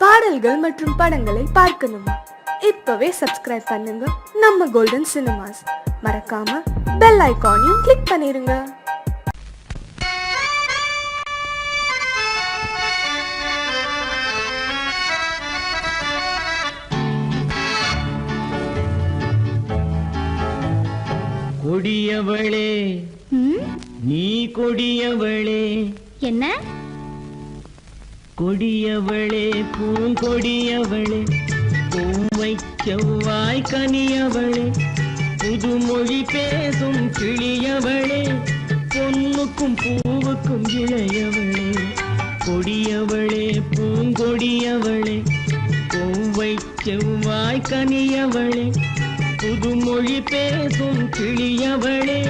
பாடல்கள் மற்றும் படங்களை பார்க்கணுமா? இப்பவே சப்ஸ்கிரைப் பண்ணுங்க நம்ம கோல்டன் சினிமாஸ். மறக்காம பெல் ஐகானையும் கிளிக் பண்ணிருங்க. கொடியவளே நீ கொடியவளே. என்ன கொடியவளே பூங்கொடியவளே, பூவை செவ்வாய் கனியவளே, புதுமொழி பேசும் கிளியவளே, பொன்னுக்கும் பூவுக்கும் இளையவளே. கொடியவளே பூங்கொடியவளே, பூவை செவ்வாய் கனியவளே, புதுமொழி பேசும் கிளியவளே,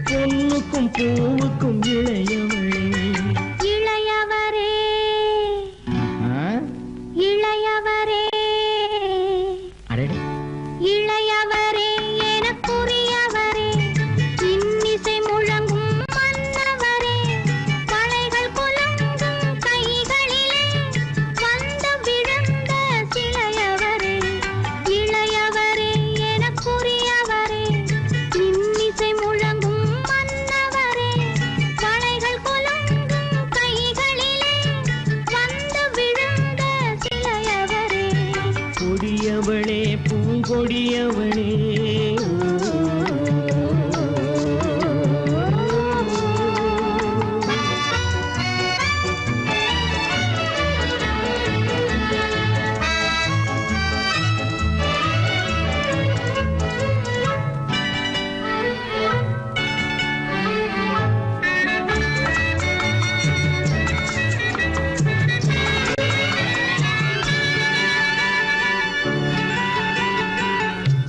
பொன்னுக்கும் பூவுக்கும் இளையவளே. இளையவரே இளையவரே இளையவரே எனக்குரியவரே, இன்னிசை முழங்கும் மன்னவரே, கலைகள் குலுங்கும் கைகளிலே வந்து விழுந்த சிலையவரே. இளையவரே எனக்குரியவரே, இன்னிசை முழங்கும் மன்னவரே, கலைகள் குலுங்கும் கைகளிலே வந்து விழுந்த சிலையவரே. கொடியவளே பூங்கொடியவளே.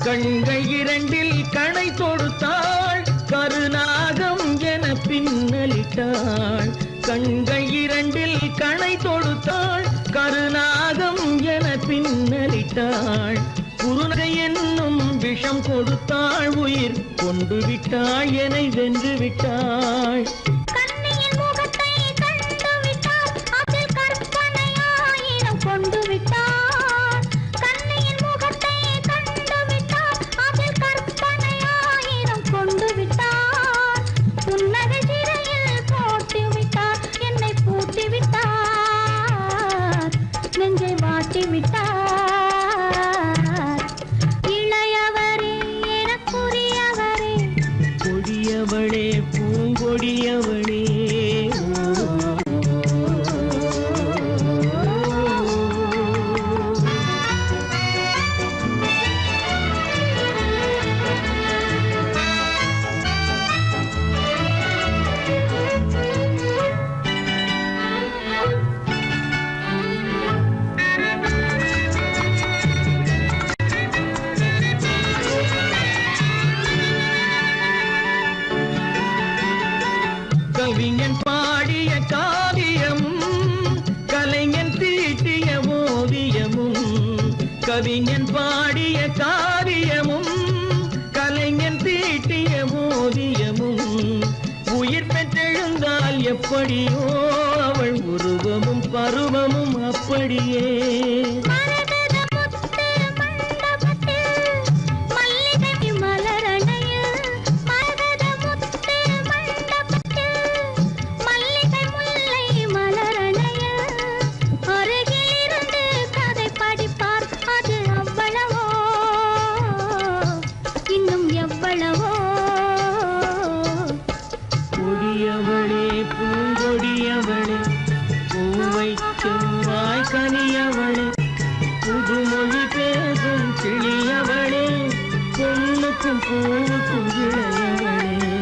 கண்கள் இரண்டில் கணை தொடுத்தாள், கருநாகம் என பின்னலிட்டாள். கண்கள் இரண்டில் கணை தொடுத்தாள், கருநாகம் என பின்னலிட்டாள். குருநகை என்னும் விஷம் கொடுத்தாள், உயிர் கொண்டு விட்டாள், என்னை வென்று விட்டாள். கண்ணியின் முகத்தை கண்டு விட்டார், அதில் கற்பனையாயிரம் கொண்டு விட்டார். கண்ணியின் முகத்தை கண்டு விட்டார், அதில் கற்பனையாயிரம் கொண்டு விட்டார். புன்னகை சிறையில் போட்டு விட்டார், என்னை பூட்டி விட்டார், நெஞ்சை வாட்டி விட்டார். இளையவரே எனக்குரியவரே, கொடியவளே பூங்கொடியவளே. கவிஞன் பாடிய காவியமும், கலைஞன் தீட்டிய ஓவியமும். கவிஞன் பாடிய காவியமும், கலைஞன் தீட்டிய ஓவியமும். உயிர் பெற்றெழுந்தால் எப்படியோ அவள் உருவமும் பருவமும் அப்படியே. மரகத முத்து மண்டபத்தில் மல்லிகை மலரணையில், மரகத முத்து மண்டபத்தில் மல்லிகை முல்லை மலரணையில், அருகிலிருந்து கதை படிப்பார், அது அவ்வளவோ இன்னும் எவ்வளவோ. கொடியவளே பூங்கொடியவளே, பூவை செவ்வாய் கனியவளே, புதுமொழி பேசும் கிளியவளே, பொன்னுக்கும் பூவுக்கும் இளையவளே.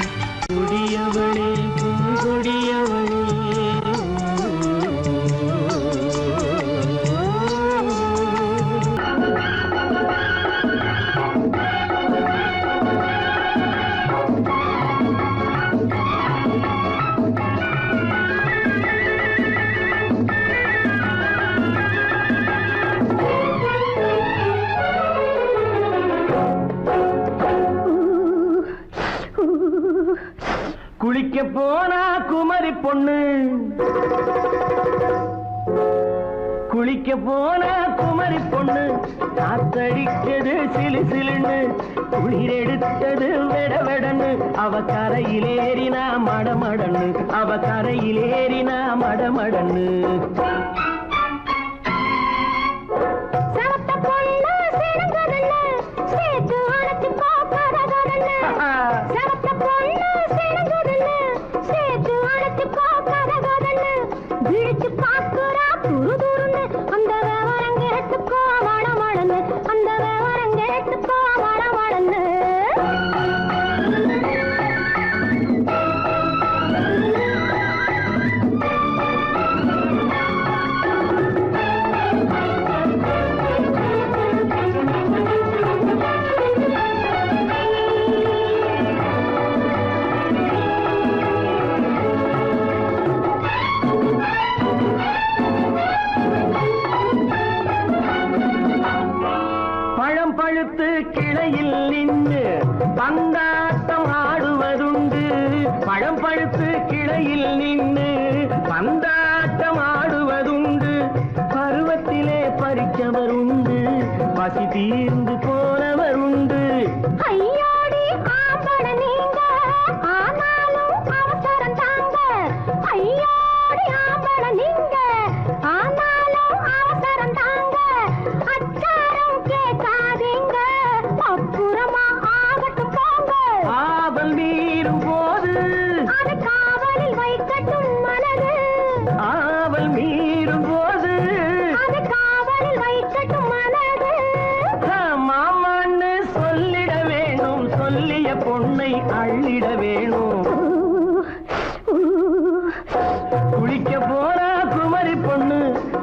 கொடியவளே பூங்கொடியவளே. குளிக்க போனா குமரி பொண்ணு, குளிக்க போன குமரி பொண்ணு காத்தடிச்சது சிலு சிலுன்னு குளிர் எடுத்தது வெட வெடன்னு அவ கரையிலேறினா மடமடன்னு அவ கரையிலேறினா மடமடன்னு கிளையில் நின்று பந்தாட்டம் ஆடுவதுண்டு பழம் பழுத்து கிளையில் நின்று பந்தாட்டம் ஆடுவதுண்டு பருவத்திலே பறிச்சவர் உண்டு பசி தீர்ந்து போனவர் உண்டு ஐயோடி ஆம்பட நீங்க ஆனாலும் அவசரம் தாங்க ஐயோடி ஆம்பட நீங்க ஆனாலும் அவசரம் தாங்க அச்சாரம் கேட்காதீங்க அப்புறமா ஆகட்டும் போங்க ஆவல் மீறும் போது அது காவலில் வைக்கட்டும் மனது ஆவல் மீறும் போது அது காவலில் வைக்கட்டும் மனது மாமான்னு சொல்லிட வேணும் சொல்லிய பொண்ணை அள்ளிட வேணும் குளிக்க போறா குமரி பொண்ணு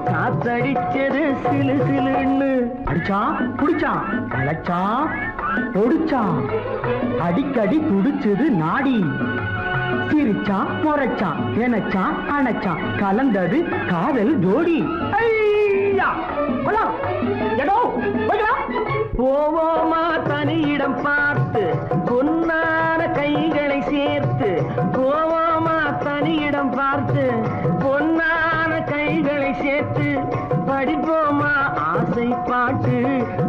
காத்தடிச்சது சிலு சிலுன்னு அடிச்சான் புடிச்சான் அழைச்சான் பொடிச்சான் அடிக்கடி துடிச்சது நாடி சிரிச்சான் முறைச்சான் எனச்சான் அணைச்சான் கலந்தது காதல் ஜோடி ஐயா! போலாம். எடோ, போய்க்கலாம். போவோமா தனியிடம் பார்த்து பொன்னான கைகளை சேர்த்து போவோமா தனியிடம் பார்த்து பொன்னான கைகளை சேர்த்து படிப்போமா ஆசை பாட்டு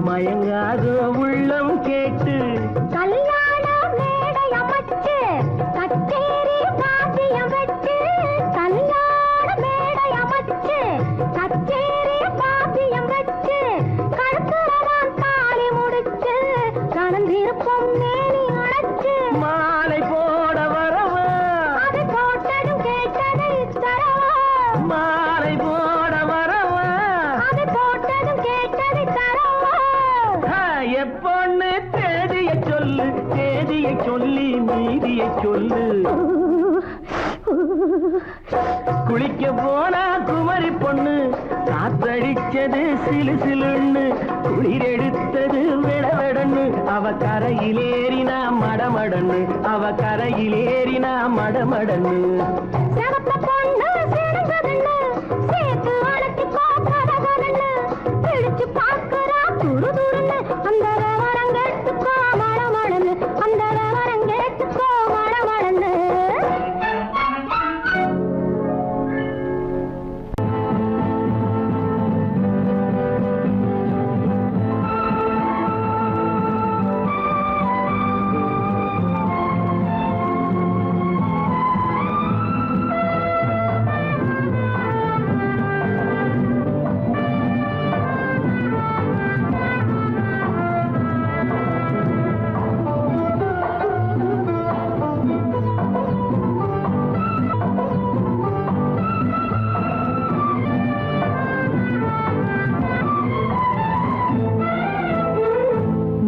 மயங்காத உள்ளம் கேட்டு கல்யாண மேடை அமைச்சு கச்சேரி வாத்தியம் வச்சு கல்யாண மேடை அமைச்சு கச்சேரி வாத்தியம் வச்சு கழுத்துறவான் தாலி முடிச்சு கலந்திருப்போம் மேனி அடைச்சு மாலை போட வரவா அது போட்டதும் கேட்டதை தரவா மாலை போட வரவா அது போட்டதும் கேட்டதை தரவா எப்பொண்ணு தேதியை சொல்லு தேதியை சொல்லி மீதியை சொல்லு குளிக்க போனா குமரி பொண்ணு காத்தடிச்சது சிலு சிலுன்னு குளிர் எடுத்தது விடவெடன்னு அவ கரையிலேறினா மடமடன்னு அவ கரையிலேறினா மடமடன்னு சிவத்த பொண்ணு சிறந்ததுன்னு சேர்த்து அழைச்சி பார்க்கறதுன்னு பிடிச்சு பார்க்கறா துரு துருன்னு அந்த வரங்கெட்டுக்கோ மழமழன்னு அந்த வரங்கெட்டுக்கோ மழமழன்னு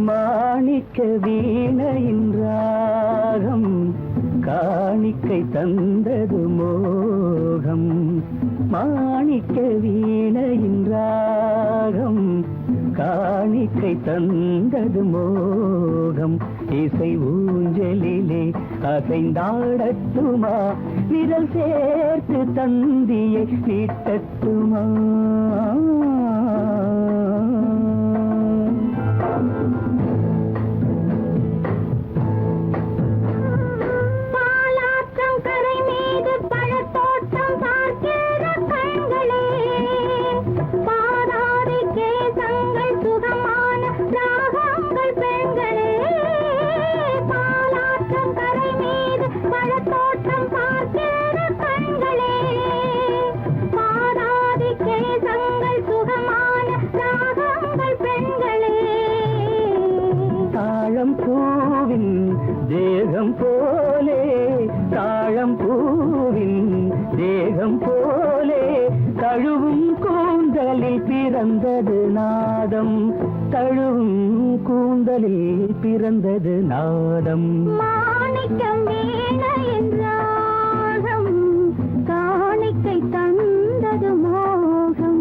மாணிக்க வீணையின் ராகம் காணிக்கை தந்தது மோகம் மாணிக்க வீணையின் ராகம் காணிக்கை தந்தது மோகம் இசை ஊஞ்சலிலே அசைந்தாடட்டுமா விரல் சேர்த்து தந்தியை நீட்டட்டுமா பாலாற்றம் கரை மீது பழத்தோட்டம் பார்க்கிற கண்களே பிறந்தது நாதம், தழுவும் கூந்தலில் பிறந்தது நாதம். மாணிக்கம் வீணையின் ராகம், காணிக்கை தந்தது மோகம்.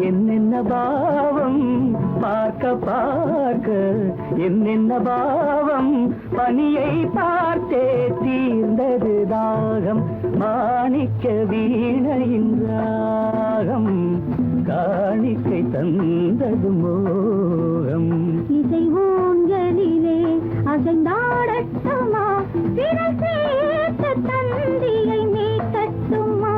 என்னென்ன பாவம், பார்க்க பார்க்க என்னென்ன பாவம், பனியை பார்த்தே தீர்ந்தது தாகம். மாணிக்க வீணையின் ராகம், காணிக்கை தந்தது மோகம். இசை ஊஞ்சலிலே அசைந்தாடட்டுமா, விரல் சேர்த்த தந்தியை மீட்டட்டுமா.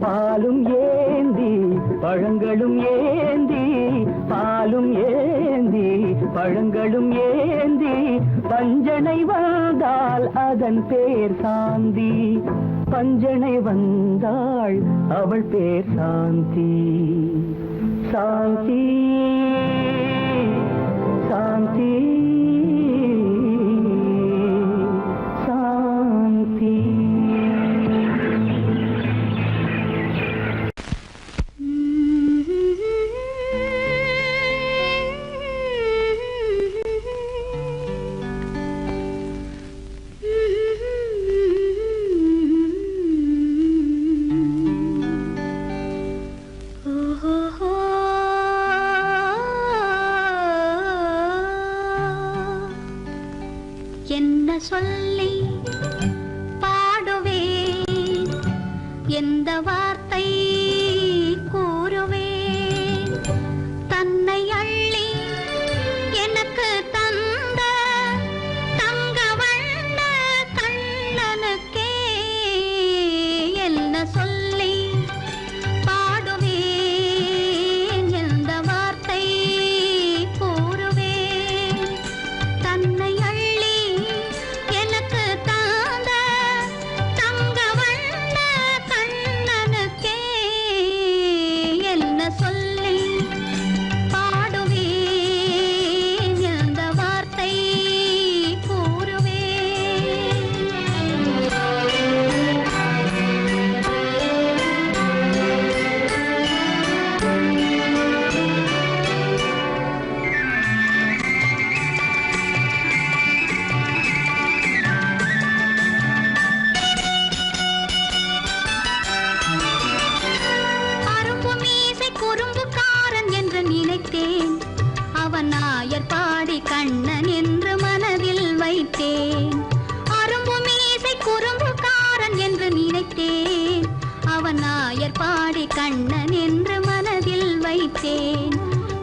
பாலும் ஏந்தி பழங்களும் ஏந்தி, பாலும் ஏந்தி பழங்களும் ஏந்தி, பஞ்சனை வந்தால் அதன் பேர் சாந்தி. பஞ்சனை வந்தாள் அவள் பேர் சாந்தி. சாந்தி சாந்தி சாந்தி. என்ன சொல்லி பாடுவேன், எந்த வார்த்தை கூறுவேன். தன்னை அள்ளி எனக்கு தந்த தங்க வண்ண கண்ணனுக்கே என்ன சொல்லி பாடுவேன், எந்த வார்த்தை கூறுவேன். தன்னை அவன் நாயர் பாடி கண்ணன் என்று மனதில் வைத்தேன். அரும்பு மீசை குறும்புக்காரன் என்று நினைத்தேன். அவன் நாயர் பாடி கண்ணன் என்று மனதில் வைத்தேன்.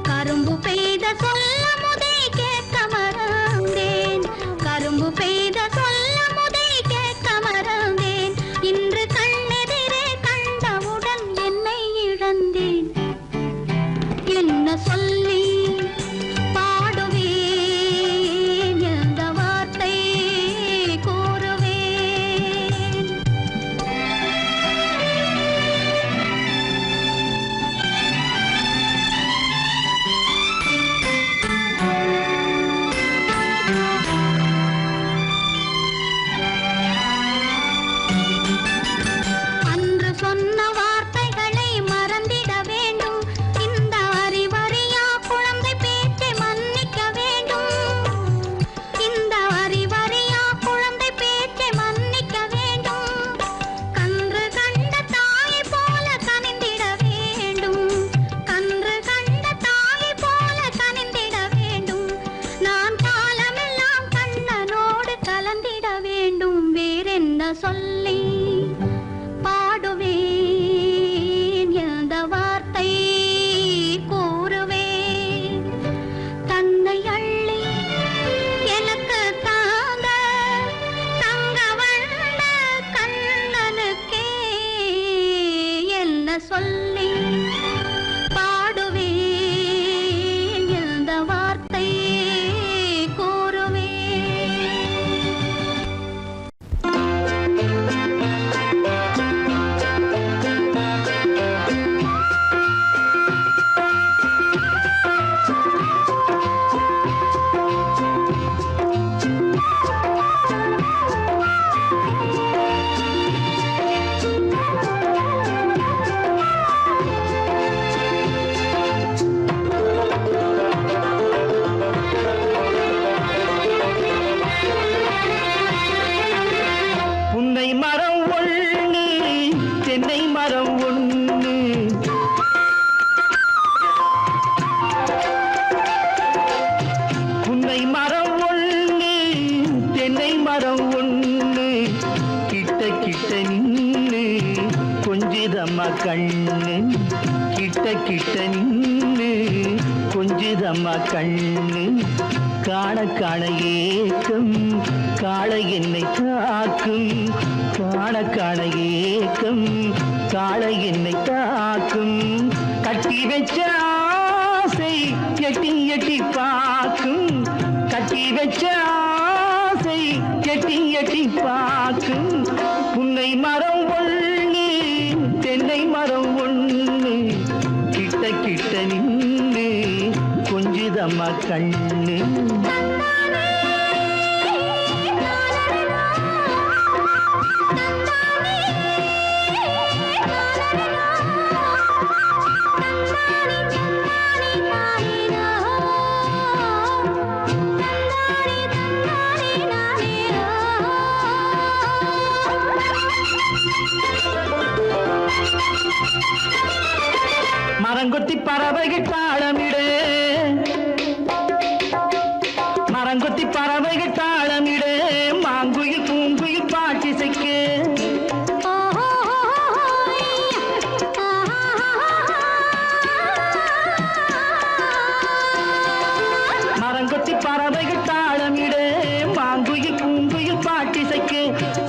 கரும்பு பெய்த சொல்ல முதை கேட்க மறந்தேன். கரும்பு பெய்த சொல்ல முதை கேட்க மறந்தேன். இன்று கண்ணெதிரே கண்டவுடன் என்னை இழந்தேன். என்ன சொல்லி பாடுவேன், மரம் ஒண்ணு தென்னை மரம் ஒண்ணு கிட்ட கிட்ட நின்னு கொஞ்சிதம்மா கண்ணு கிட்ட கிட்ட நின்னு கொஞ்சிதம்மா கண்ணு காண காண ஏக்கம் காளை என்னை தாக்கும் காண காண ஏக்கம் காளை என்னை தாக்கும் கட்டி வச்ச ஆசை எட்டி எட்டி பார்க்கும் கட்டி வச்ச ஆசை எட்டி எட்டி பார்க்கும் புன்னை மரம் ஒண்ணு தென்னை மரம் ஒண்ணு கிட்ட கிட்ட நின்னு கொஞ்சிதம்மா கண்ணு மரங்கொத்தி பறவைகள் தாளமிடு மரங்கொத்தி பறவைகள் தாளமிடு மாங்குயில் பூங்குயில் பாட்டிசைக்கு மரங்கொத்தி பறவைகள் தாளமிடு மாங்குயில் பூங்குயில் பாட்டிசைக்கு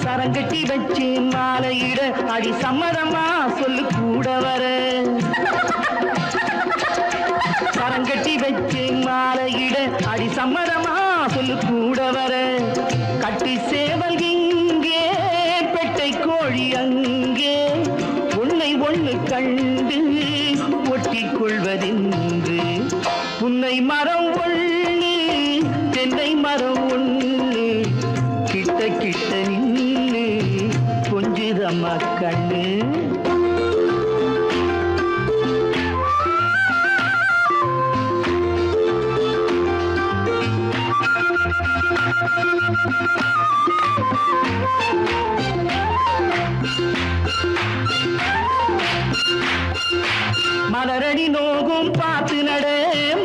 சரங்கட்டி வச்சு மாலையிட அடி சம்மதமா சொல்லு கூட வர சரங்கட்டி வச்சு மாலையிட அடி சம்மதமா சொல்லு கூட வர கட்டி சேவல் இங்கே பெட்டை கோழி அங்கே ஒன்னை ஒண்ணு கண்டு ஒட்டிக் கொள்வதென்று புன்னை மரம் ஒண்ணு தென்னை மரம் ஒண்ணு கிட்ட கிட்ட நின்னு கொஞ்சிதம்மா கண்ணு மலரடி நோகும் பார்த்து நட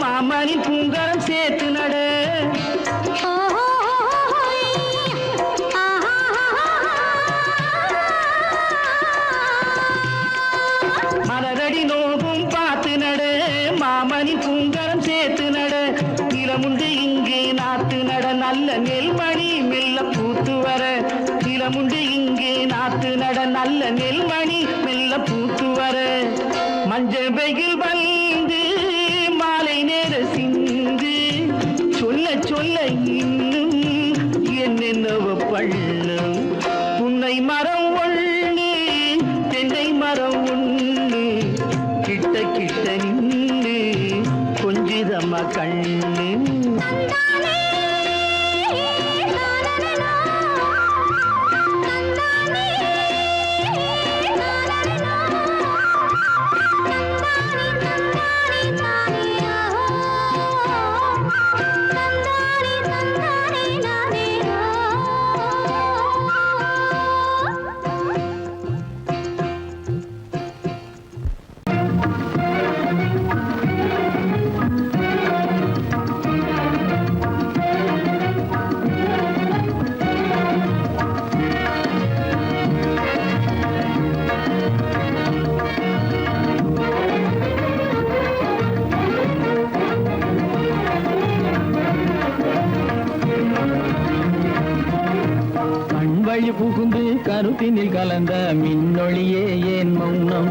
மாமணி பூங்கரம் சேர்த்து நட மலரடி நோகும் பார்த்து நட மாமணி பூங்கரம் சேர்த்து நட நிலமுண்டு இங்கே நாத்து நட நல்ல நெல்மணி மெல்ல பூத்து வர நிலமுண்டு இங்கே நாத்து நட நல்ல நெல்மணி மெல்ல பூத்து வர மஞ்ச வெயில் வந்து மாலை நேர சிந்து சொல்ல சொல்ல இன்னும் என்னென்னவ பண்ணும் புன்னை மரம் ஒண்ணு தென்னை மரம் ஒண்ணு கிட்ட கிட்ட நின்னு கொஞ்சிதம்மா கண்ணு புகுந்து கருத்தினில் கலந்த மின்னொளியே ஏன் மௌனம்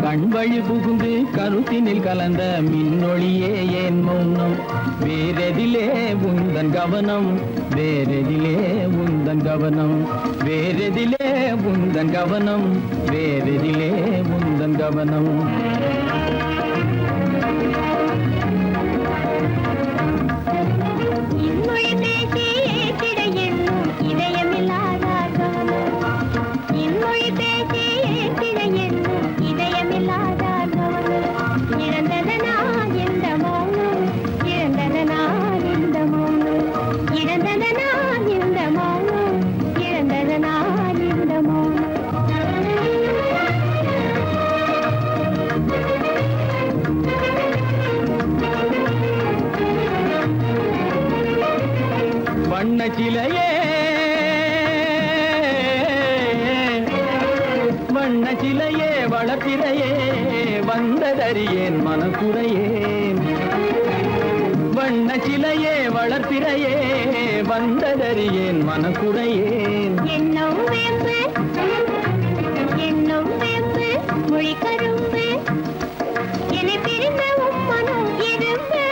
கண்வழி புகுந்து கருத்தினில் கலந்த மின்னொளியே ஏன் மௌனம் வேறெதிலே உந்தன் கவனம் வேறெதிலே உந்தன் கவனம் வேறெதிலே உந்தன் கவனம் வேறெதிலே உந்தன் கவனம் வண்ணச்சிலையே வண்ணச்சிலையே வளர்ப்பிறையே வந்ததறியேன் மனக்குறையேன் வண்ணச்சிலையே வளர்ப்பிறையே வந்ததறியேன் மனக்குறையேன் என்னும் வேம்பு மொழி கரும்பு என்னை பிரிந்த உம்மனம் இரும்பு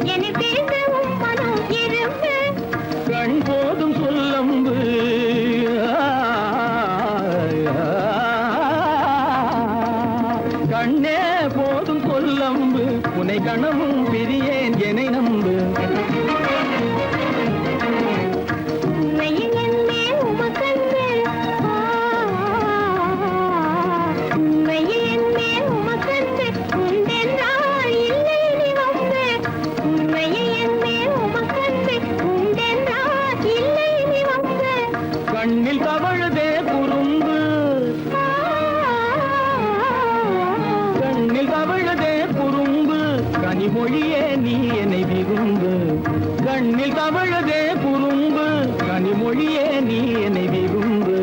என்னை பிரிந்த உம்மனம் இரும்பு கண் போதும் சொல்லம்பு கண்ணே போதும் சொல்லம்பு உனை கணமும் பிரியேன் என்னை நம்பு உண்மையில் என்னே உமக்கன்று உண்மையில் என்னே உமக்கன்று உண்டென்றால் இல்லை நீ வம்பு உண்மையில் என்னே உமக்கன்று உண்டென்றால் இல்லை நீ வம்பு கண்ணில் தவழுதே குறும்பு கண்ணில் தவழுதே குறும்பு கனிமொழியே நீ என்னை விரும்பு கண்ணில் தவழுதே குறும்பு கனிமொழியே நீ என்னை விரும்பு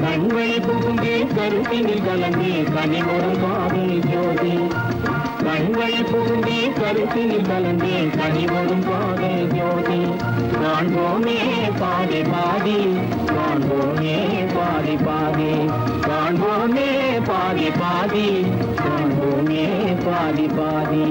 கண்வழி புகுந்தே கருத்தினில் கலந்தே கனிமொரும் காதல் ஜோதி கண்வழி புகுந்தே கருத்தினில் கலந்தே கனிமொரும் காதல் ஜோதி காண்போமே பாதி பாதி காண்போமே பாதி பாதி காண்போமே பாதி பாதி காண்போமே பாதி பாதி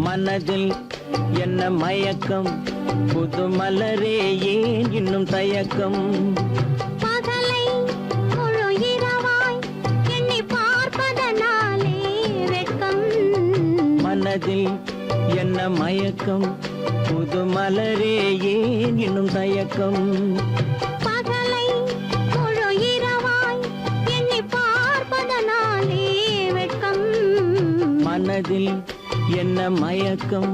மனதில் என்ன மயக்கம் புது மலரே ஏன் இன்னும் தயக்கம் பகலை முழு இரவாய் எண்ணி பார்ப்பதனாலே வெட்கம் மனதில் என்ன மயக்கம் புது மலரே ஏன் இன்னும் தயக்கம் பகலை முழு இரவாய் எண்ணி பார்ப்பதனாலே வெட்கம் மனதில் என்ன மயக்கம்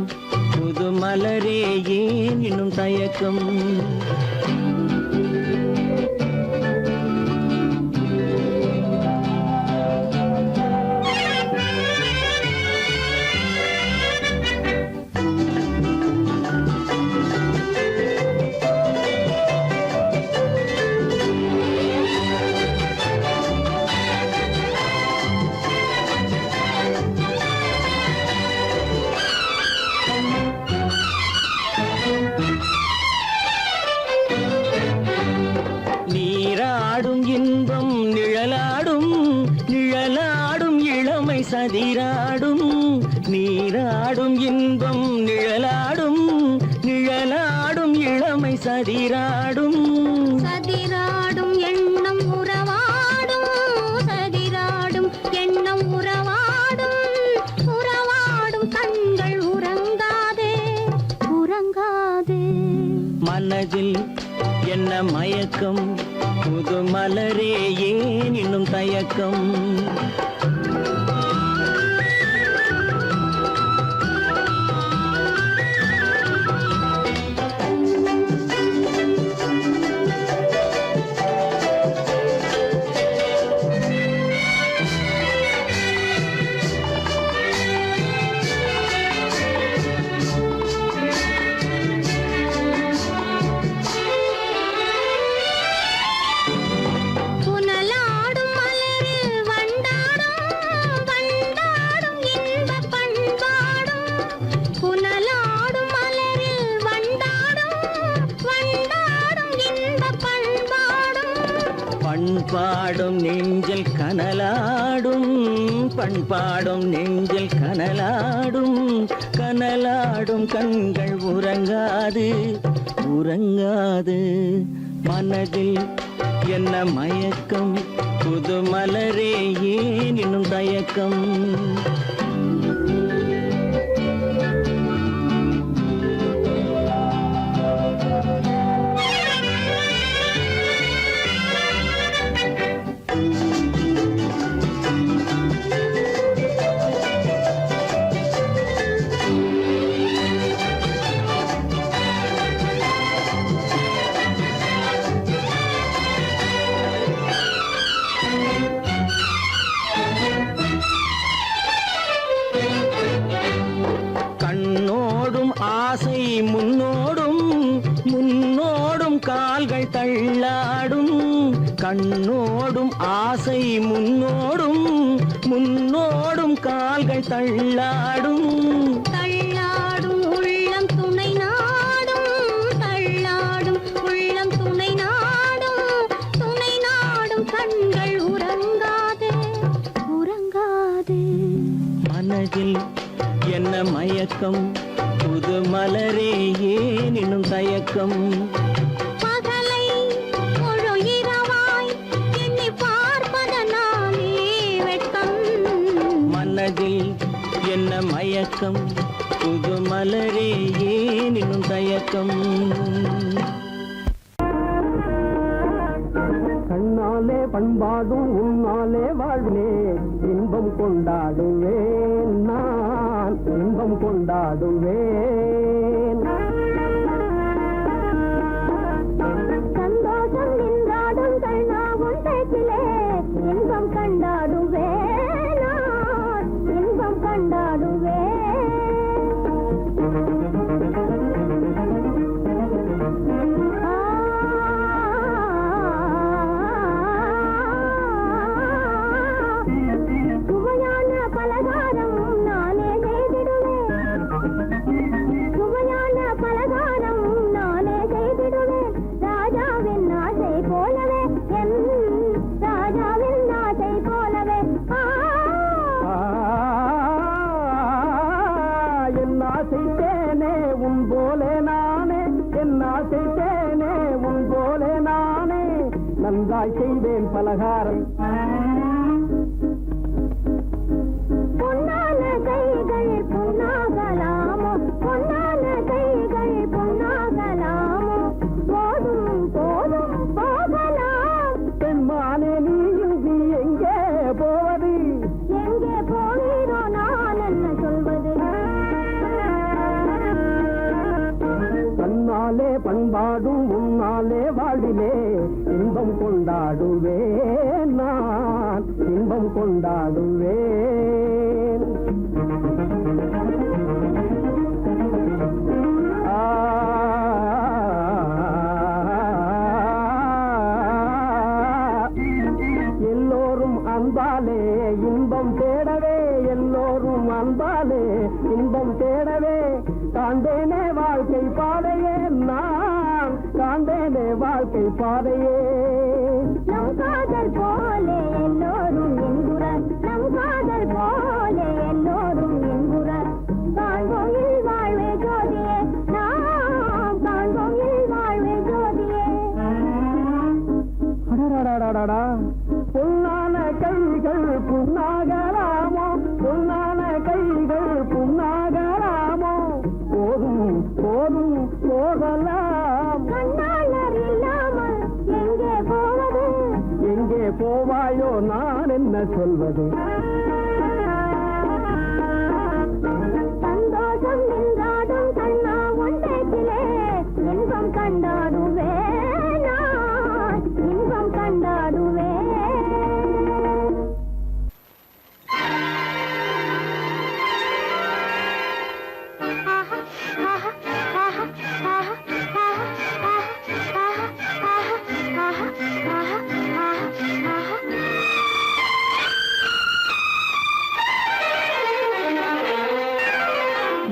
புது மலரே ஏன் இன்னும் தயக்கம் சதிராடும் நீராடும் இன்பம் நிழலாடும் நிழலாடும் இளமை சதிராடும் சதிராடும் எண்ணம் உறவாடும் சதிராடும் எண்ணம் உறவாடும் உறவாடும் கண்கள் உறங்காதே உறங்காதே மனதில் என்ன மயக்கம் புது மலரே ஏன் இன்னும் தயக்கம் புனலாடும் மலரில் வண்டாடும் பண்பாடும் நெஞ்சில் கனலாடும் பண்பாடும் நெஞ்சில் கனலாடும் கனலாடும் கண்கள் உறங்காது உறங்காது மனதில் என்ன மயக்கம் புது மலரே ஏன் இன்னும் தயக்கம் ஆசை முன்னோடும் முன்னோடும் கால்கள் தள்ளாடும் கண்ணோடும் ஆசை முன்னோடும் முன்னோடும் கால்கள் தள்ளாடும் தள்ளாடும் உள்ளம் துணை நாடும் தள்ளாடும் உள்ளம் துணை நாடும் கண்கள் உறங்காது உறங்காது மனதில் என்ன மயக்கம் புது மலரே ஏன் இன்னும் தயக்கம் பகலை முழு இரவாய் எண்ணி பார்ப்பதனாலே வெட்கம் மனதில் என்ன மயக்கம் புது மலரே ஏன் இன்னும் தயக்கம் கண்ணாலே பண்பாடும் உன்னாலே வாழ்விலே இன்பம் கொண்டாடுவேன் நான் இன்பம் கொண்டாடுவேன் சந்தோஷம் நின்றாடும் கண்ணாவும் பேச்சிலே இன்பம் கண்டாடுவேன் நான் இன்பம் கண்டாடுவேன் நன்றாய் செய்வேன் பலகாரம் பொன்னான கைகள் பொன்னாகலாமோ பொன்னான கைகள் பொன்னாகலாமோ போதும் போதும் போகலாம் பெண்மானே நீ இங்கு எங்கே போவது எங்கே போகிறோ நான் என்ன சொல்வது தன்னாலே பண்பாடும் உன்னாலே வாழ்விலே இன்பம் கொண்டாடுவேன் நான் இன்பம் கொண்டாடுவேன் எல்லோரும் அன்பாலே இன்பம் தேடவே எல்லோரும் அன்பாலே இன்பம் தேடவே காண்டேனே வாழ்க்கை பாதையே நான் காண்டேனே வாழ்க்கை பாதையே நம் காதல் போலே எல்லோரும் என்குறார் நம் காதல் போலே எல்லோரும் என்குறார் காண்போம் வாழ்வே ஜோதியே நாம் காண்போம் வாழ்வே ஜோதியே பொன்னான கைகள் புண்ணாகலாமோ பொன்னான கைகள் புண்ணாகலாமோ போதும் போதும் போகலாம் கண்ணாளர் இல்லாமல் எங்கே போவது எங்கே போவாயோ நான் என்ன சொல்வது சந்தோஷம் நின்றாடும் கண்ணா ஒன்றேக்கிலே இன்பம் கண்டாடுவேன் நான் இன்பம் கண்டாடுவேன்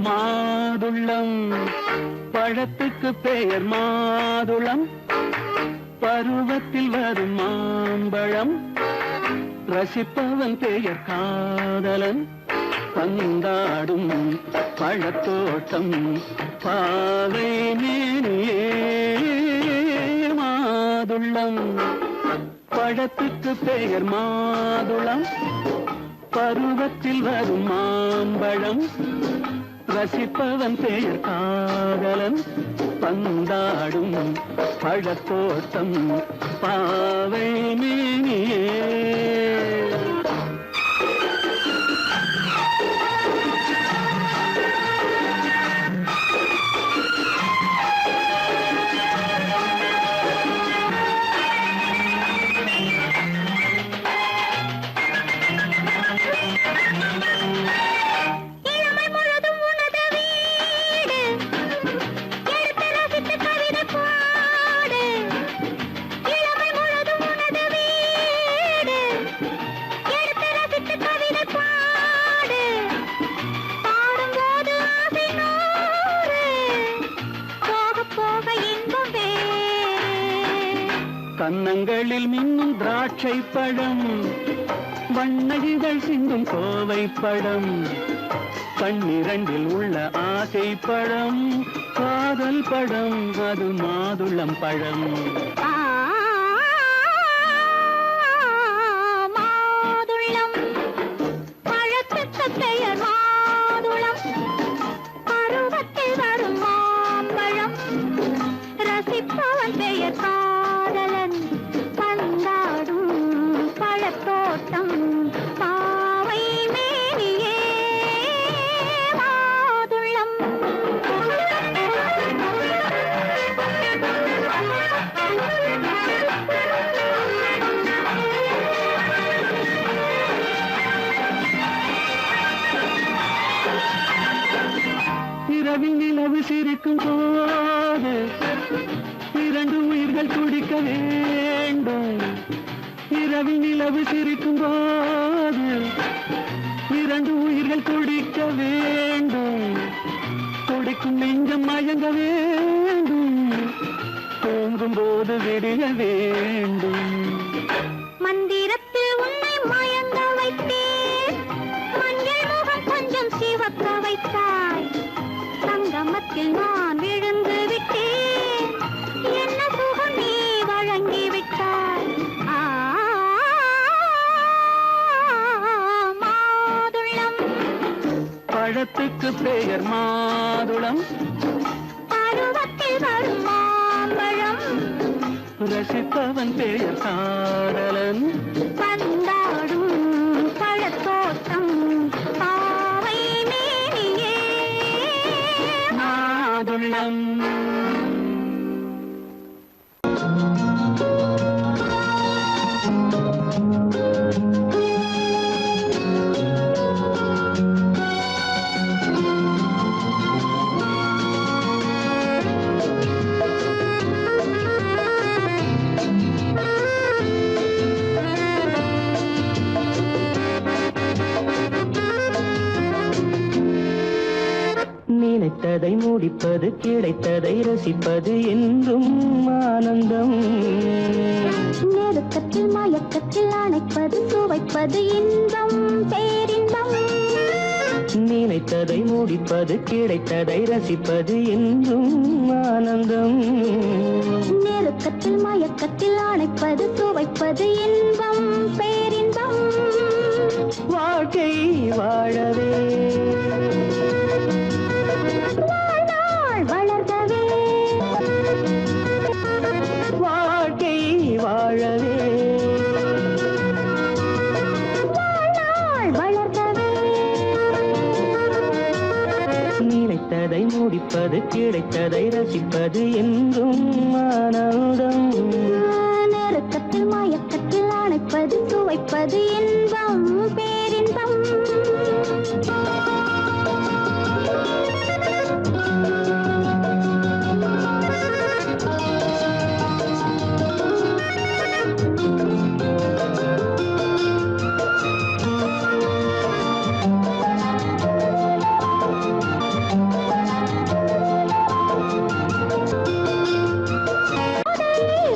மாதுளம் பழத்துக்கு பெயர் மாதுளம் பருவத்தில் வரும் மாம்பழம் ரசிப்பவன் பெயர் காதலன் பந்தாடும் பழத்தோட்டம் பாவை மேனியே மாதுளம் பழத்துக்கு பெயர் மாதுளம் பருவத்தில் வரும் மாம்பழம் ரசிப்பவன் பெயர் காதலன் பந்தாடும் பழத்தோட்டம் பாவை மேனியே கன்னங்களில் மின்னும் திராட்சை பழம் வண்ணகிகள் சிந்தும் கோவை பழம் கண்ணிரண்டில் உள்ள ஆசை பழம் காதல் பழம் அது மாதுளம் பழம் மாதுளம் பழத்துக்கு பெயர் மாதுளம் பருவத்தில் வரும் மாம்பழம் ரசிப்பவன் பெயர் காதலன் பந்தாடும் பழத்தோட்டம் பாவை மேனியே மாதுளம் இரவில் நிலவு சிரிக்கும் போது இரண்டு உயிர்கள் துடிக்க வேண்டும் இரவில் நிலவு சிரிக்கும் போது இரண்டு உயிர்கள் துடிக்க வேண்டும் துடிக்கும் நெஞ்சம் மயங்க வேண்டும் தூங்கும் போது விடிய வேண்டும் மந்திரத்தில் உன்னை மயங்க வைத்தேன் மஞ்சள் முகம் கொஞ்சம் சிவக்க வைத்தாய் சங்கமத்தில் நான் விழுந்து விட்டேன் என்ன சுகம் நீ வழங்கி விட்டாய் மாதுளம் பழத்துக்கு பெயர் மாதுளம் பருவத்தில் வரும் மாம்பழம் ரசிப்பவன் பெயர் காதலன் பந்தாடும் பழத்தோட்டம் பாவை மேனியே மாதுளம் நினைத்ததை முடிப்பது கிடைத்ததை ரசிப்பது என்றும் ஆனந்தம் நெருக்கத்தில் மயக்கத்தில் அணைப்பது சுவைப்பது இன்பம் பேரின்பம் நினைத்ததை முடிப்பது கிடைத்ததை ரசிப்பது என்றும் ஆனந்தம் நெருக்கத்தில் மயக்கத்தில் அணைப்பது சுவைப்பது இன்பம் பேரின்பம் வாழ்க்கை வாழவே வாழ்நாள் வளர்கவே வாழ்க்கை வாழவே வாழ்நாள் வளர்கவே நினைத்ததை முடிப்பது கிடைத்ததை ரசிப்பது என்றும் ஆனந்தம் நெருக்கத்தில் மயக்கத்தில் அணைப்பது சுவைப்பது இன்பம் பேரின்பம்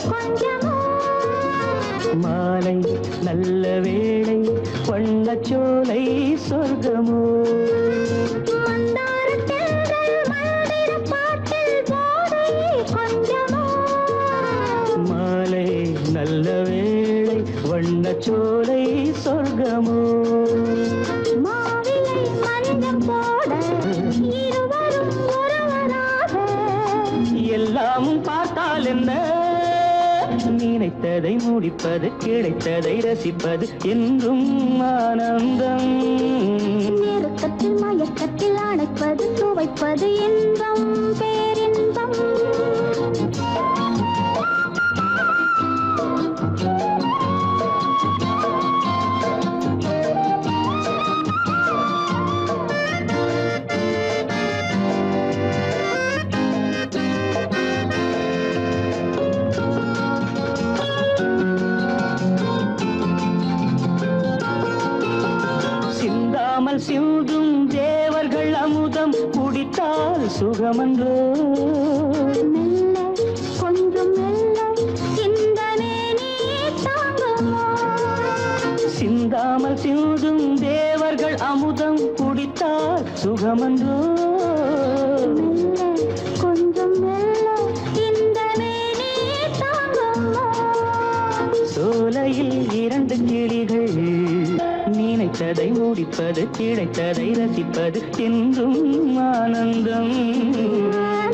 கொஞ்சம் சொர்க்கமோ மந்தாரத் தென்றல் மல்லிரப் பாட்டில் போதை கொஞ்சமோ மாலை நல்ல வேளை வண்ணச்சோலை சொர்க்கமோ மாவிலை மஞ்சம் போட இருவரும் ஒருவராக எல்லாம் பார்த்தால் என்ன நினைத்ததை முடிப்பது கிடைத்ததை ரசிப்பது என்றும் ஆனந்தம் நெருக்கத்தில் மயக்கத்தில் அணைப்பது சுவைப்பது இன்பம் பேரின்பம் சிந்தாமல் சிந்தும் தேவர்கள் அமுதம் குடித்தால் சுகமன்றோ மெல்ல கொஞ்சம் மெல்ல சிந்தனே நீ தாங்குமோ சிந்தாமல் சிந்தும் தேவர்கள் அமுதம் குடித்தால் சுகமன்றோ மெல்ல கொஞ்சம் மெல்ல சிந்தனே நீ தாங்குமோ சோலையில் இரண்டு கிளிகள் நினைத்ததை முடிப்பது கிடைத்ததை ரசிப்பது என்றும் ஆனந்தம்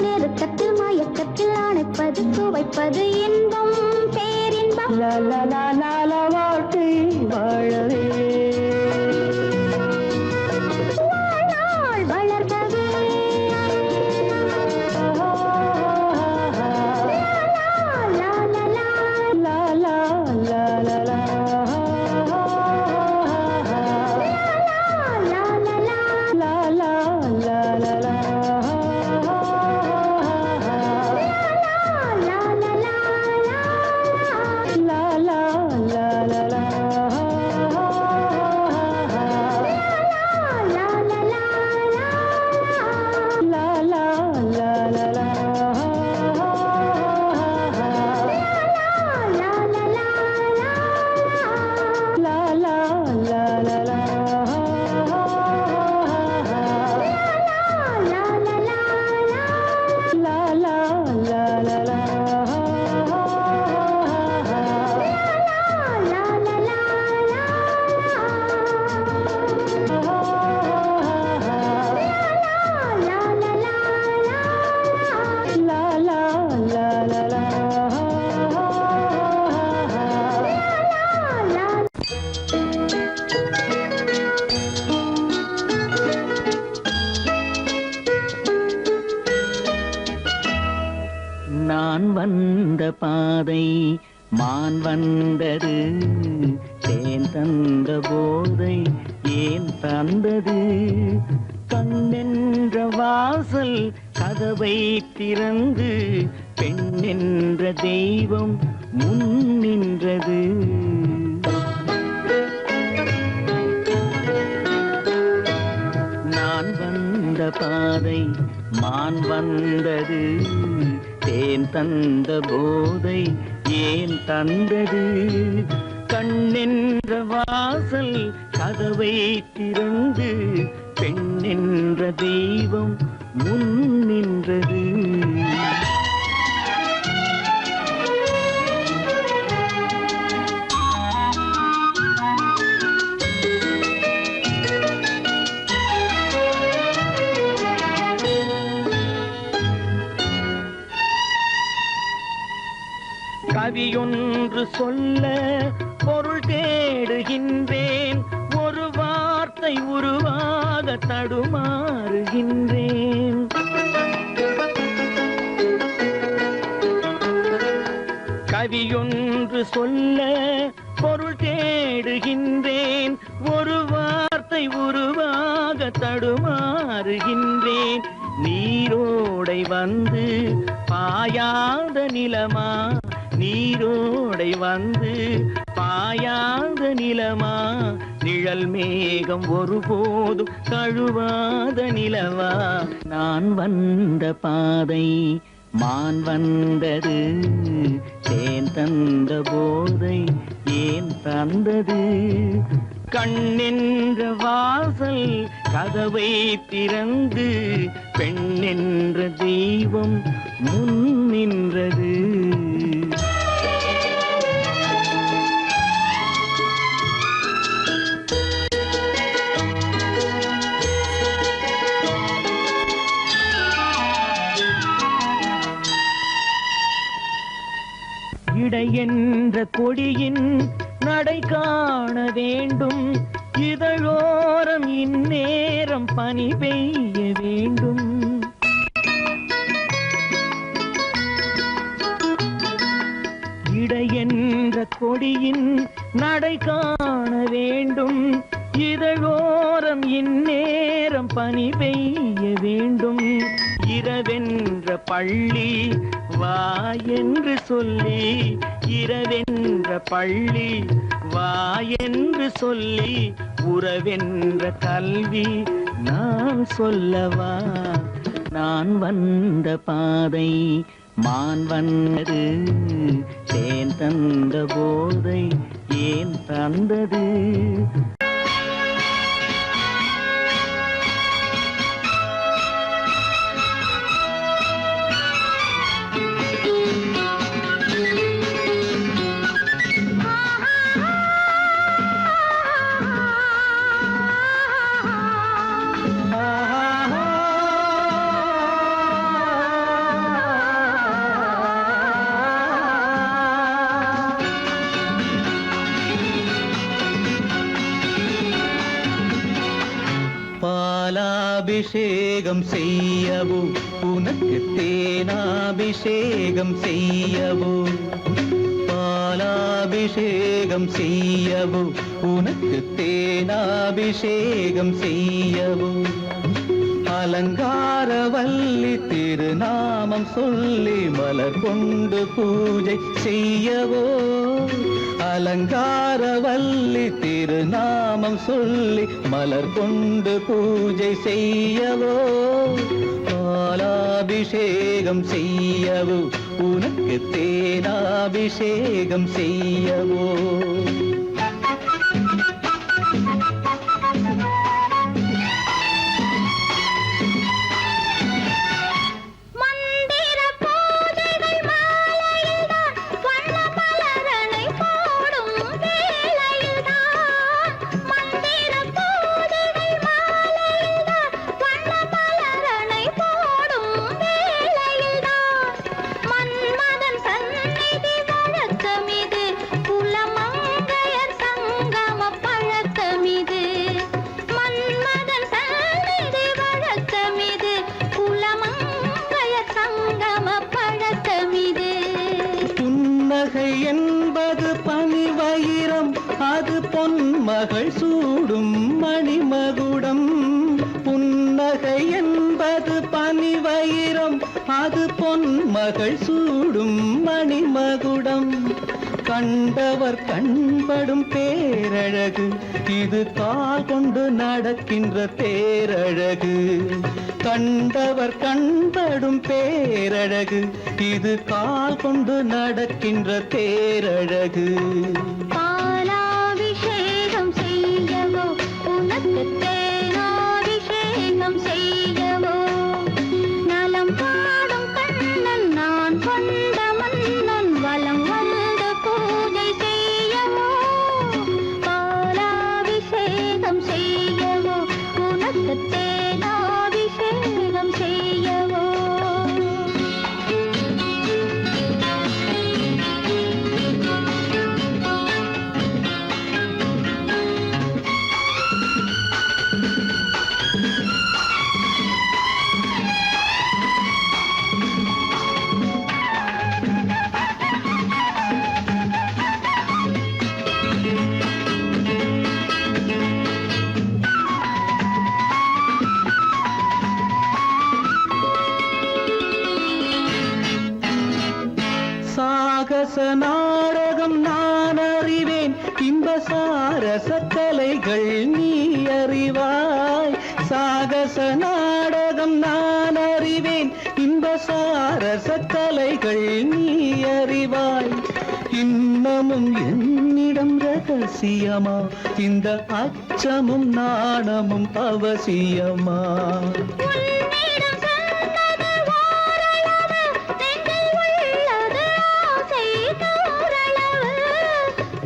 நெருக்கத்தில் மயக்கத்தில் அணைப்பது சுவைப்பது இன்பம் பேரின்பம் லால வாழ்க்கை வாழவே வாழ்நாள் வளர்கவே லா, லா, லா, லா. லா லா லா லா நான் வந்த பாதை மான் வந்தது தேன் தந்த போதை ஏன் தந்தது கண்ணென்ற வாசல் கதவை திறந்து பெண்ணென்ற தெய்வம் முன் நின்றது நான் வந்த பாதை மான் வந்தது தேன் தந்த போதை ஏன் தந்தது கண்ணென்ற வாசல் கதவை திறந்து பெண்ணென்ற தெய்வம் முன் நின்றது கவியொன்று சொல்ல பொருள் தேடுகின்றேன் ஒரு வார்த்தை உருவாக தடுமாறுகின்றேன் கவியொன்று சொல்ல பொருள் தேடுகின்றேன் ஒரு வார்த்தை உருவாக தடுமாறுகின்றேன் நீரோடை வந்து பாயாத நிலமா நீரோடை வந்து பாயாத நிலமா நிழல் மேகம் ஒருபோதும் தழுவாத நிலவா நான் வந்த பாதை மான் வந்தது தேன் தந்த போதை ஏன் தந்தது கண்ணென்ற வாசல் கதவை திறந்து பெண்ணென்ற தெய்வம் முன் நின்றது. இடை என்ற கொடியின் நடை காண வேண்டும், இதழோரம் இந்நேரம் பனி பெய்ய வேண்டும். இடை என்ற கொடியின் நடை காண வேண்டும், இதழோரம் இந்நேரம் பனி பெய்ய வேண்டும். இரவென்ற பள்ளி வா என்று சொல்லி, இரவென்ற பள்ளி வா என்று சொல்லி, உறவென்ற கல்வி நான் சொல்லவா. நான் வந்த பாதை மான் வந்தது, தேன் தந்த போதை ஏன் தந்தது. பாலாபிஷேகம் செய்யவோ உனக்கு தேனாபிஷேகம் செய்யவோ, பாலாபிஷேகம் செய்யவோ உனக்கு தேனாபிஷேகம் செய்யவோ. அலங்காரவல்லி திருநாமம் சொல்லி மலர் கொண்டு பூஜை செய்யவோ, அலங்காரவல்லி திருநாமம் சொல்லி மலர் கொண்டு பூஜை செய்யவோ. பாலாபிஷேகம் செய்யவோ உனக்கு தேனாபிஷேகம் செய்யவோ. என்பது பனிவயிரம், அது பொன்மகள் சூடும் மணிமகுடம். புன்னகை என்பது பனிவயிரம், அது பொன்மகள் சூடும் மணிமகுடம். கண்டவர் கண்படும் பேரழகு, இது கால் கொண்டு நடக்கின்ற தேரழகு. கண்டவர் கண்படும் பேரழகு, இது கால் கொண்டு நடக்கின்ற தேரழகு. பாலாபிஷேகம் செய்யவோ உனக்கு தேனாபிஷேகம் செய்யவோ. நலம் பாடும் கண்ணன் நான் கொண்ட மன்னன் வலம் வந்து பூஜை செய்யவோ. பாலாபிஷேகம் செய்யவோ உனக்கு தேனாபிஷேகம் செய்யவோ. சாகச நாடகம் நான் அறிவேன், இன்ப சாரச கலைகள் நீ அறிவாய். சாகச நாடகம் நான் அறிவேன், இன்ப சாரச கலைகள் நீ அறிவாய். இன்னமும் என்னிடம் ரக ரகசியமா இந்த அச்சமும் நாணமும் அவசியமா உன்னிடம் சொன்னது ஓரளவு, நெஞ்சில் உள்ளது ஆசை நூறளவு.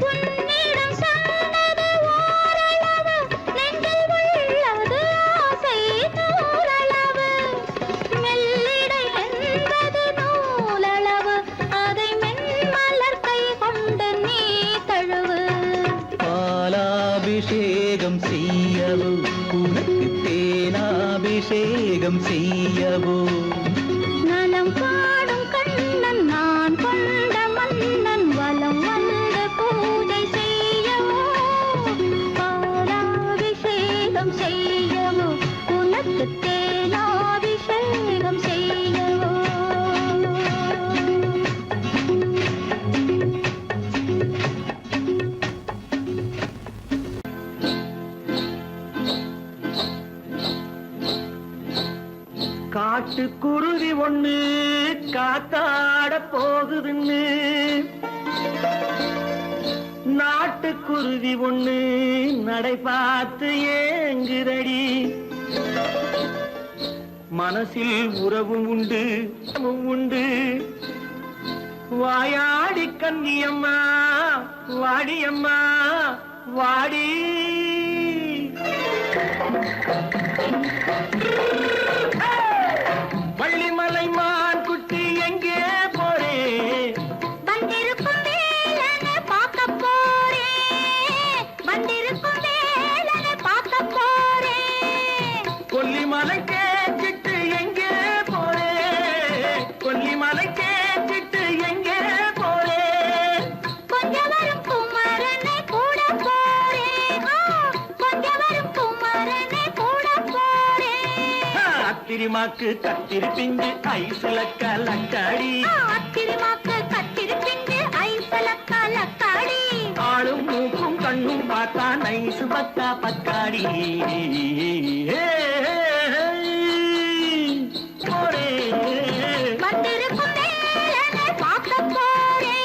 உன்னிடம் சொன்னது ஓரளவு, நெஞ்சில் உள்ளது ஆசை நூறளவு. மெல்லிடை என்பது நூலளவு, அதை மென்மலர் கை கொண்டு நீ தழுவு. பாலாபிஷேகம் செய்யவோ உனக்கு தேனாபிஷேகம் செய்யவோ நலம் பாடும் கண்ணன் நான் கொண்ட மன்னன் வலம் வந்து பூஜை செய்யவோ. பாலாபிஷேகம் செய்யவோ உனக்கு தேனாபிஷேகம் செய்யவோ. காட்டுக்குருவி ஒண்ணு காத்தாட போகுதுன்னு நாட்டுக்குருவி ஒண்ணு நடை பார்த்து ஏங்குதடி. மனசில் உறவும் உண்டு உண்டு. வாயாடி கன்னியம்மா வாடியம்மா வாடி. வள்ளிமலை மான் குட்டி எங்கே போறே? வந்திருக்கும் வேலனை பார்க்க போறேன், வந்திருக்கும் வேலனை பார்க்க போறேன். கொல்லிமலை கேச்சிட்டு எங்கே போறே? கொல்லிமலை கேச்சிட்டு எங்கே போறே? கொஞ்சம் வரும் குமரனை கூட போறேன், கொஞ்சம் வரும் குமரனை கூட போறேன். அத்திரிமாக்கு கத்திருப்பிஞ்சு ஐசுல கலக்காடி. அத்திரிமாக்கு கத்திருப்பிஞ்சு ஐசல கலக்காடி. ஆளும் மூக்கும் கண்ணும் பார்த்தா நைசு பக்கா பக்காடி. போறே வந்திருக்கும் வேலனை பார்க்க போறேன்.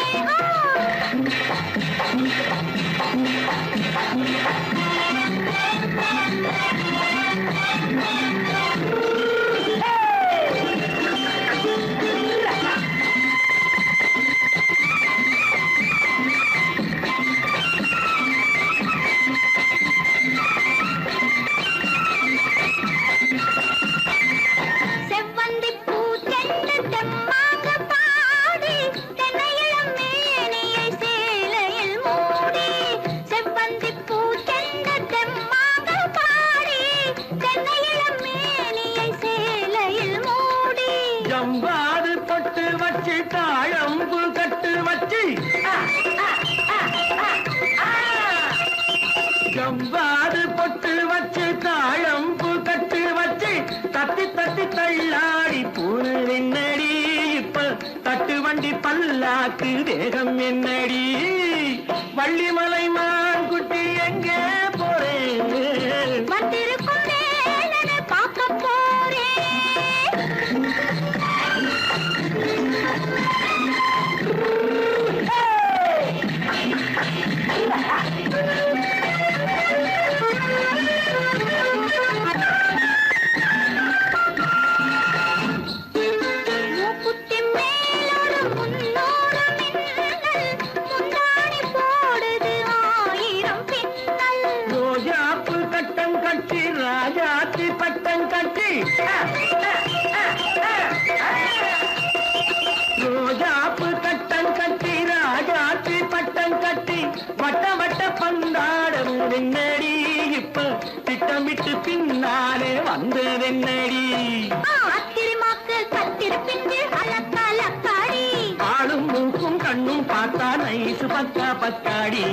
செவ்வந்தி பூ செண்டு தெம்மாக பாடி, தென்னையிளம் மேனியை சேலையில் மூடி. செவ்வந்தி பூ செண்டு தெம்மாக பாடி, தென்னையிளம் மேனியை சேலையில் மூடி. ஜம்பாது பொட்டு வச்சு தாழம்பு கட்டு வச்சு. ஜம்பாது பொட்டு வச்சு தாழம்பு கட்டு வச்சு தட்டி தட்டி தள்ளாடி பூனு என்னடி. இப்ப தட்டு வண்டி பல்லாக்கு வேகம் என்னடி. வள்ளிமலை மான் குட்டி எங்கே போறேன்? வந்திருக்கும் வேலனை பார்க்க போறேன். மூக்குத்தி மேலோடு முன்னோடு மின்னல், முந்தாணி போடுது ஆயிரம் பின்னல். ரோஜாப்பு கட்டம் கட்டி ராஜாத்தி பட்டம் கட்டி. ரோஜாப்பு கட்டம் கட்டி ராஜாத்தி பட்டம் கட்டி வட்ட வட்ட பந்தாடம் வெண்ணடி. இப்ப திட்டமிட்டு பின்னாலே வந்து வெண்ணடி. அத்திரிமாக்கு கத்திருப்பிஞ்சு அலக்காடி. ஆளும் மூக்கும் கண்ணும் பார்த்தா நைசு பக்கா பக்காடி.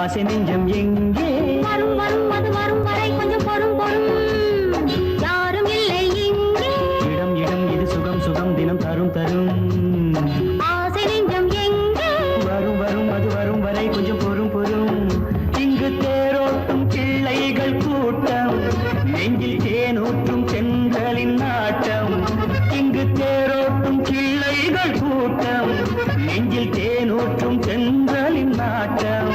ஆசை நெஞ்சம் எங்கே வரும் வரும் அது வரும் வரை கொஞ்சம் பொறும் பொறும் யாரும் இல்லை இங்கே இடம் இடம் இது சுகம் சுகம் தினம் தரும் தரும் ஆசை நெஞ்சம் எங்கே வரும் வரும் அது வரும் வரை கொஞ்சம் பொறும் பொறும் இங்கு தேரோட்டும் கிள்ளைகள் கூட்டம் நெஞ்சில் தேனூற்றும் தென்றலின் நாட்டம் இங்கு தேரோட்டும் கிள்ளைகள் கூட்டம் நெஞ்சில் தேனூற்றும் தென்றலின் நாட்டம்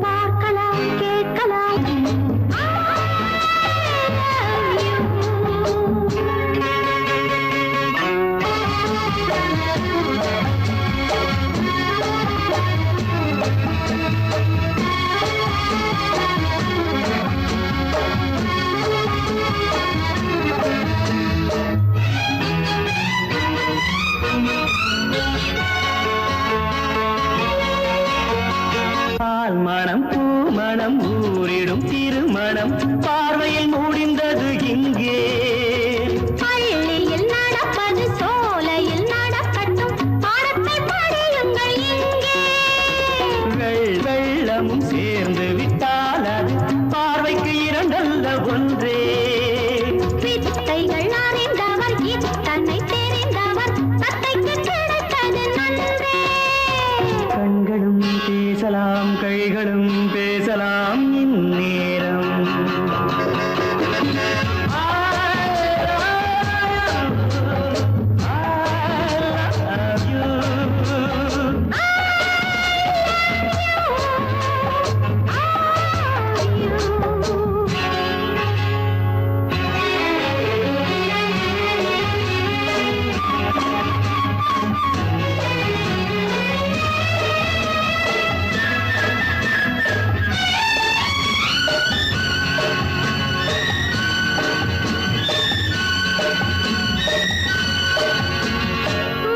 பார்க்கலாம் கேட்கலாம் பால் மணம் பூ மணம் ஊரிடும் திருமணம் பார்வையில் முடிந்தது இங்கே பள்ளியில் நடப்பது சோலையில் நடக்கட்டும் பாடத்தை படியுங்கள் இங்கே வெள்ளமும் சேர்ந்து விட்டால் அது பார்வைக்கு இரண்டல்ல ஒன்றே வித்தைகள் அறிந்தவர் இத்தனை தெரிந்தவர் தத்தைக்கு கிடைத்தது நன்றே கண்களும் பேசலாம் கைகளும் பேசலாம் இந்நேரம்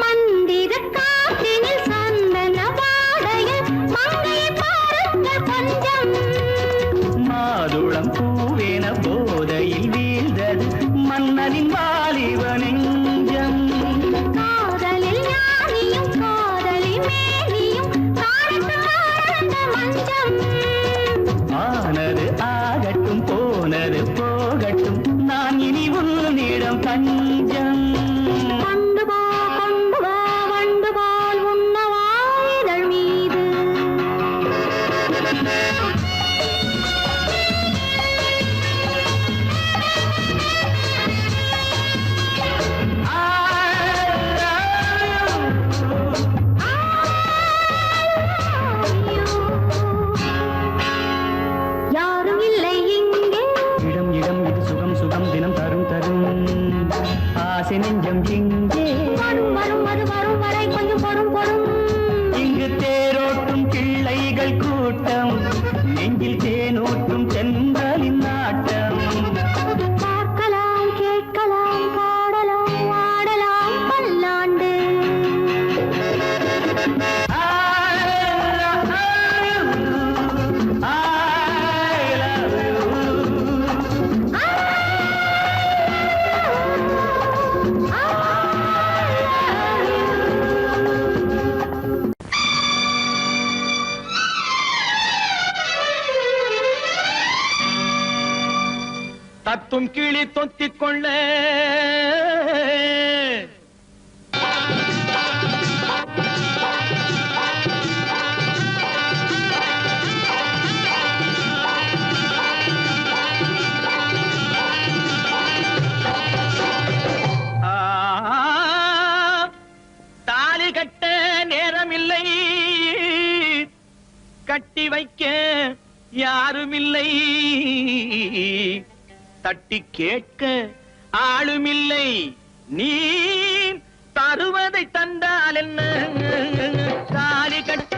மந்திர காற்றினில் சந்தன வாடையில் மங்கையை பாருங்கள் கொஞ்சம் மாதுளம் பூவேன போதையில் வீழ்ந்தது மன்னனின் வாலிப நெஞ்சம் காதலில் ஞானியும் காதலி மேனியும் காணித்து வாழ்ந்த மஞ்சம் ஆனது ஆகட்டும் போனது போகட்டும் நான் இனி உன்னிடம் தஞ்சம் கொண்டு வா வண்டு போல் உண்ணவா இதழ் மீது யாரும் இல்லை இங்கே இடம் இடம் இது சுகம் சுகம் தினம் தரும் தரும் ஆசை நெஞ்சம் எங்கே வரும் வரும் அது வரும் வரை கொஞ்சம் பொறும் பொறும் இங்கு தேரோட்டும் கிள்ளைகள் கூட்டம் நெஞ்சில் தேனூற்றும் தென்றலின் நாட்டம் பார்க்கலாம் கேட்கலாம் பாடலாம் ஆடலாம் பல்லாண்டு தத்தும் கிளி தொத்திக் கொள்ள தாலி கட்ட நேரமில்லை கட்டி வைக்க யாருமில்லை தட்டி கேட்க ஆளுமில்லை நீ தருவதை தந்தால் என்ன தாலி கட்ட